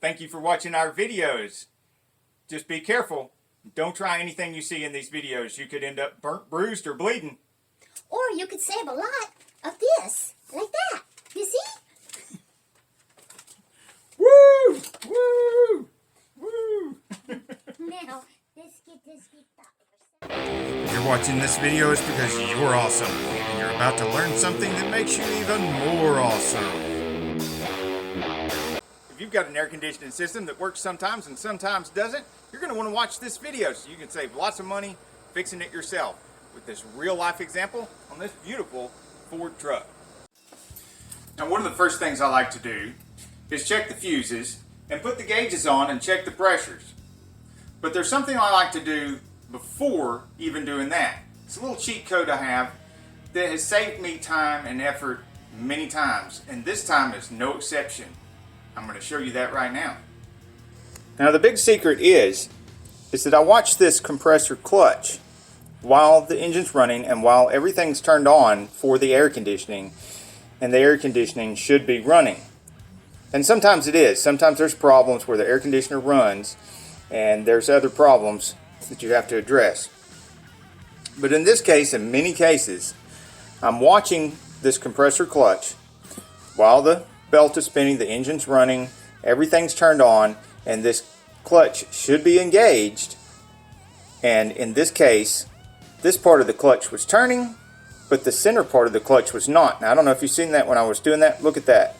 Thank you for watching our videos. Just be careful. Don't try anything you see in these videos. You could end up burnt, bruised, or bleeding. Or you could save a lot of this, like that. You see? Woo! Woo! Woo! Now, let's get this geeked up. If you're watching this video, it's because you're awesome. And you're about to learn something that makes you even more awesome. If you've got an air conditioning system that works sometimes and sometimes doesn't, you're going to want to watch this video so you can save lots of money fixing it yourself with this real life example on this beautiful Ford truck. Now, one of the first things I like to do is check the fuses and put the gauges on and check the pressures. But there's something I like to do before even doing that. It's a little cheat code I have that has saved me time and effort many times, and this time is no exception. I'm going to show you that right now. Now, the big secret is that I watch this compressor clutch while the engine's running and while everything's turned on for the air conditioning, and the air conditioning should be running. And sometimes it is. Sometimes there's problems where the air conditioner runs and there's other problems that you have to address. But in this case, in many cases, I'm watching this compressor clutch while the belt is spinning, the engine's running, everything's turned on, and this clutch should be engaged. And in this case, this part of the clutch was turning, but the center part of the clutch was not. Now, I don't know if you've seen that when I was doing that. Look at that.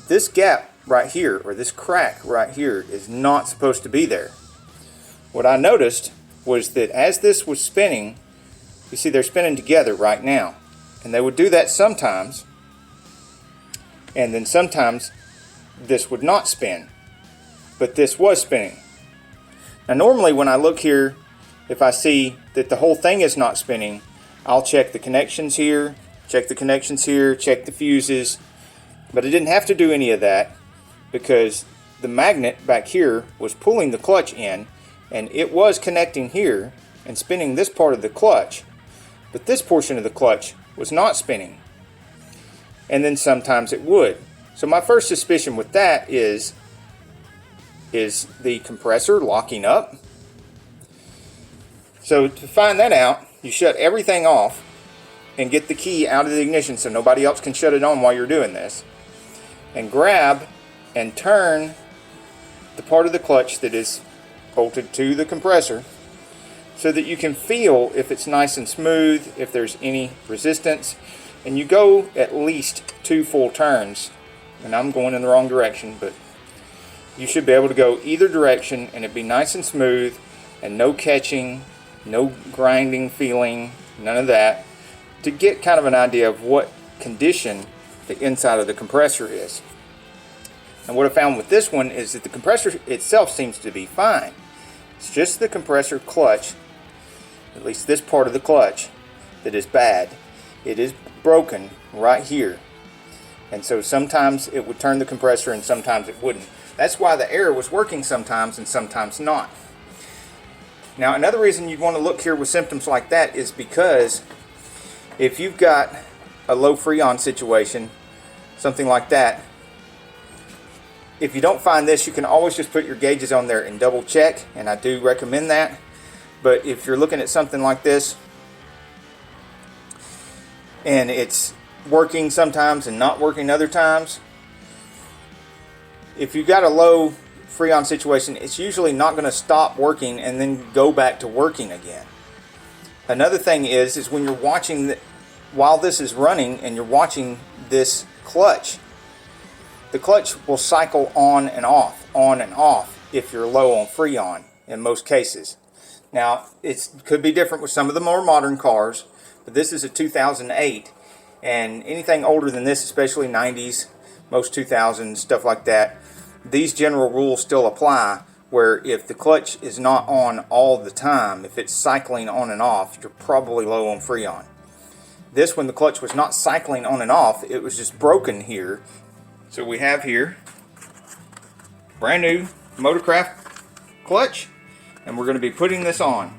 This gap right here, or this crack right here, is not supposed to be there. What I noticed was that as this was spinning, you see they're spinning together right now. And they would do that sometimes, and then sometimes this would not spin, but this was spinning. Now normally when I look here, if I see that the whole thing is not spinning, I'll check the connections here, check the connections here, check the fuses, but I didn't have to do any of that because the magnet back here was pulling the clutch in, and it was connecting here and spinning this part of the clutch, but this portion of the clutch was not spinning. And then sometimes it would. So my first suspicion with that is the compressor locking up? So to find that out, you shut everything off and get the key out of the ignition so nobody else can shut it on while you're doing this, and grab and turn the part of the clutch that is bolted to the compressor so that you can feel if it's nice and smooth, if there's any resistance. And you go at least 2 full turns, and I'm going in the wrong direction, but you should be able to go either direction and it'd be nice and smooth and no catching, no grinding feeling, none of that, to get kind of an idea of what condition the inside of the compressor is. And what I found with this one is that the compressor itself seems to be fine. It's just the compressor clutch, at least this part of the clutch, that is bad. It is broken right here, and so sometimes it would turn the compressor and sometimes it wouldn't. That's why the air was working sometimes and sometimes not. Now, another reason you'd want to look here with symptoms like that is because if you've got a low freon situation, something like that, if you don't find this, you can always just put your gauges on there and double check, and I do recommend that. But if you're looking at something like this and it's working sometimes and not working other times, if you've got a low freon situation, it's usually not going to stop working and then go back to working again. Another thing is when you're watching, while this is running and you're watching this clutch, the clutch will cycle on and off if you're low on freon in most cases. Now, it could be different with some of the more modern cars, but this is a 2008, and anything older than this, especially 90s, most 2000s, stuff like that, these general rules still apply, where if the clutch is not on all the time, if it's cycling on and off, you're probably low on freon. This, when the clutch was not cycling on and off, it was just broken here. So we have here brand new Motorcraft clutch, and we're going to be putting this on.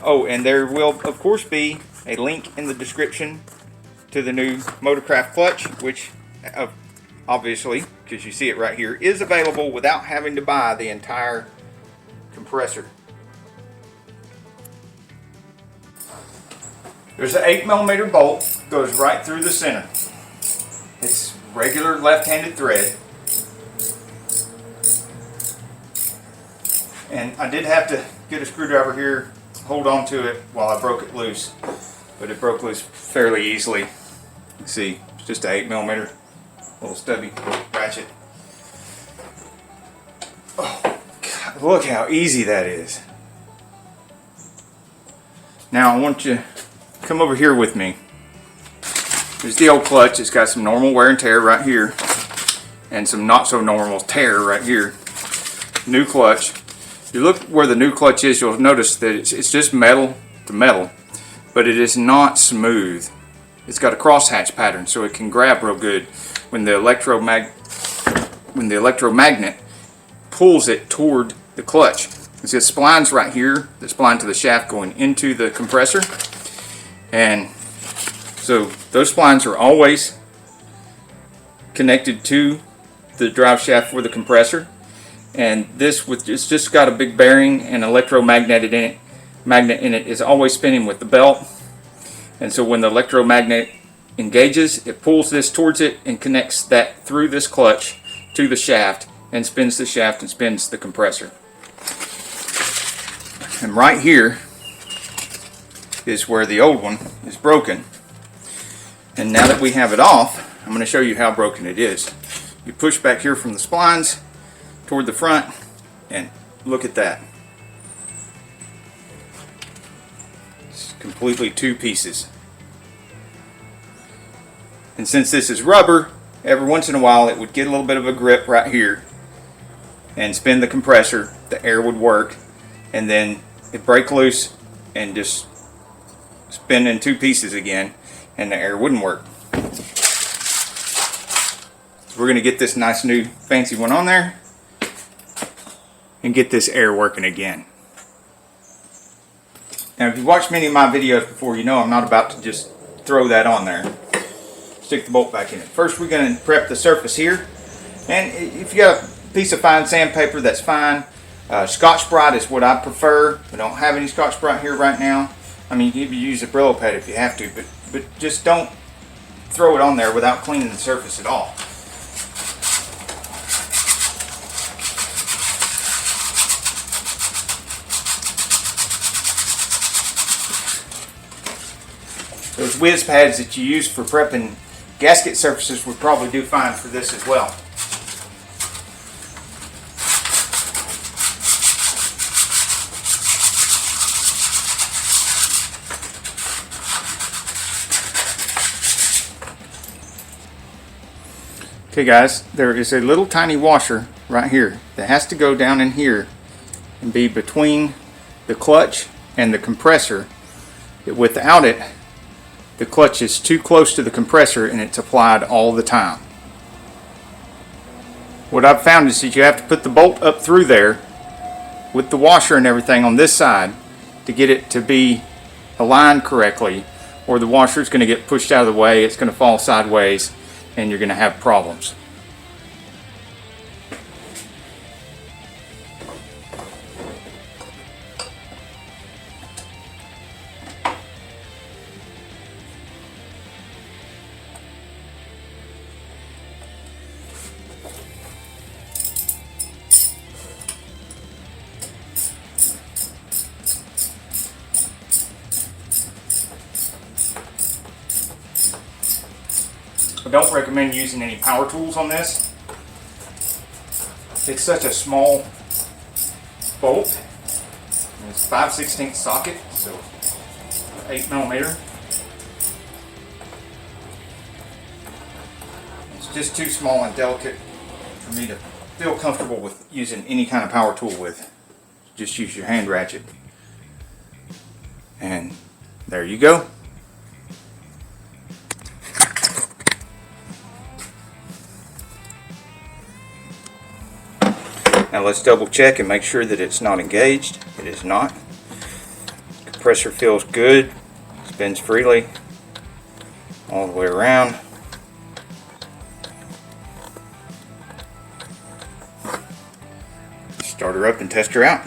Oh, and there will of course be a link in the description to the new Motorcraft clutch, which obviously, because you see it right here, is available without having to buy the entire compressor. There's an 8mm bolt, goes right through the center. It's regular left-handed thread. And I did have to get a screwdriver here, hold on to it while I broke it loose. But it broke loose fairly easily. You see, it's just an 8mm little stubby ratchet. Oh, God, look how easy that is. Now I want you to come over here with me. There's the old clutch. It's got some normal wear and tear right here, and some not so normal tear right here. New clutch. If you look where the new clutch is, you'll notice that it's just metal to metal, but it is not smooth. It's got a crosshatch pattern, so it can grab real good when the electromagnet pulls it toward the clutch. It's got splines right here that spline to the shaft going into the compressor, and so those splines are always connected to the drive shaft for the compressor. And this, it's just got a big bearing and magnet in it is always spinning with the belt. And so when the electromagnet engages, it pulls this towards it and connects that through this clutch to the shaft and spins the shaft and spins the compressor. And right here is where the old one is broken. And now that we have it off, I'm going to show you how broken it is. You push back here from the splines toward the front, and look at that. It's completely two pieces. And since this is rubber, every once in a while it would get a little bit of a grip right here and spin the compressor. The air would work, and then it break loose and just spin in two pieces again, and the air wouldn't work. So we're going to get this nice new fancy one on there and get this air working again. Now if you've watched many of my videos before, you know I'm not about to just throw that on there. Stick the bolt back in it. First we're going to prep the surface here, and if you got a piece of fine sandpaper, that's fine. Scotch-Brite is what I prefer. We don't have any Scotch-Brite here right now. I mean, you can use a Brillo pad if you have to, but just don't throw it on there without cleaning the surface at all. Those whiz pads that you use for prepping gasket surfaces would probably do fine for this as well. Okay guys, there is a little tiny washer right here that has to go down in here and be between the clutch and the compressor. Without it, the clutch is too close to the compressor and it's applied all the time. What I've found is that you have to put the bolt up through there with the washer and everything on this side to get it to be aligned correctly, or the washer is going to get pushed out of the way, it's going to fall sideways, and you're going to have problems. I don't recommend using any power tools on this. It's such a small bolt. It's 5/16 socket, so 8mm. It's just too small and delicate for me to feel comfortable with using any kind of power tool with. Just use your hand ratchet. And there you go. Now let's double check and make sure that it's not engaged. It is not. Compressor feels good, spins freely. all the way around. Start her up and test her out.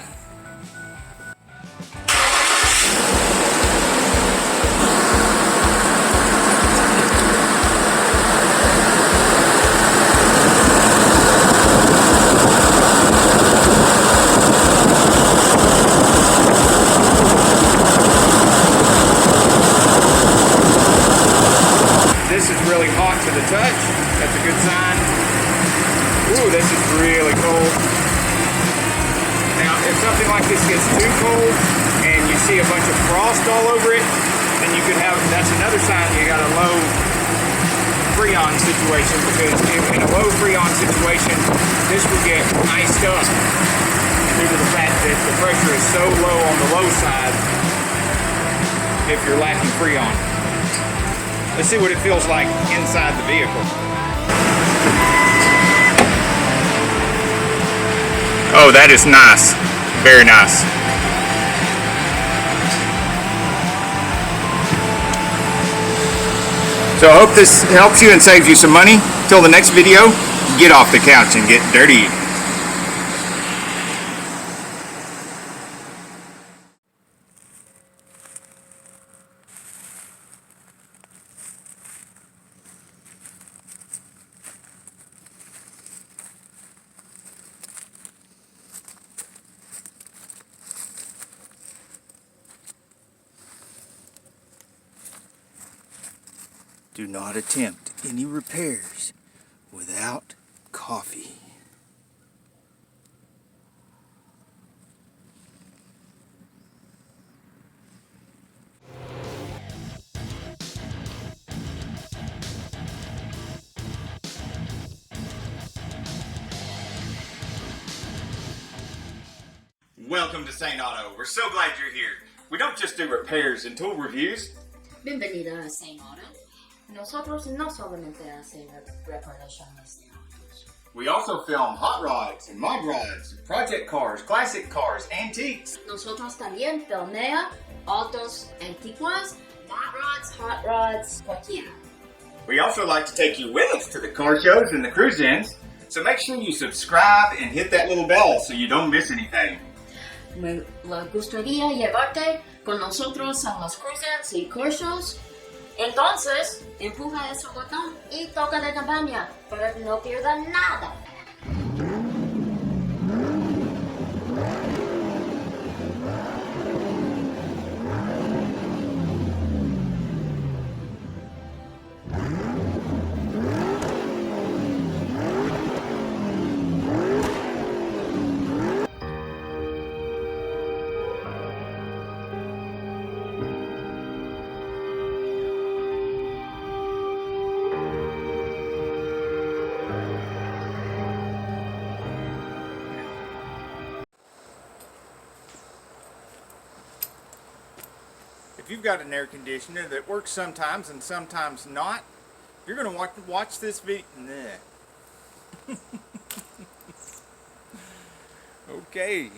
This is really hot to the touch. That's a good sign. Ooh, this is really cold. Now, if something like this gets too cold and you see a bunch of frost all over it, then you could have, that's another sign you got a low freon situation, because in a low freon situation, this would get iced up due to the fact that the pressure is so low on the low side if you're lacking freon. Let's see what it feels like inside the vehicle. Oh, that is nice. Very nice. So I hope this helps you and saves you some money. Till the next video, get off the couch and get dirty. Do not attempt any repairs without coffee. Welcome to Saneauto. We're so glad you're here. We don't just do repairs and tool reviews. Bienvenido a Saneauto. Nosotros no solamente hacemos reparaciones de autos. We also film hot rods and mod rods, project cars, classic cars, antiques. Nosotros también filmea autos antiguos, hot rods, cualquiera. We also like to take you with us to the car shows and the cruise-ins, so make sure you subscribe and hit that little bell so you don't miss anything. Me gustaría llevarte con nosotros a los cruises y car shows. Entonces, empuja ese botón y toca la campaña para que no pierda nada. If you've got an air conditioner that works sometimes and sometimes not, you're going to watch this video. Okay.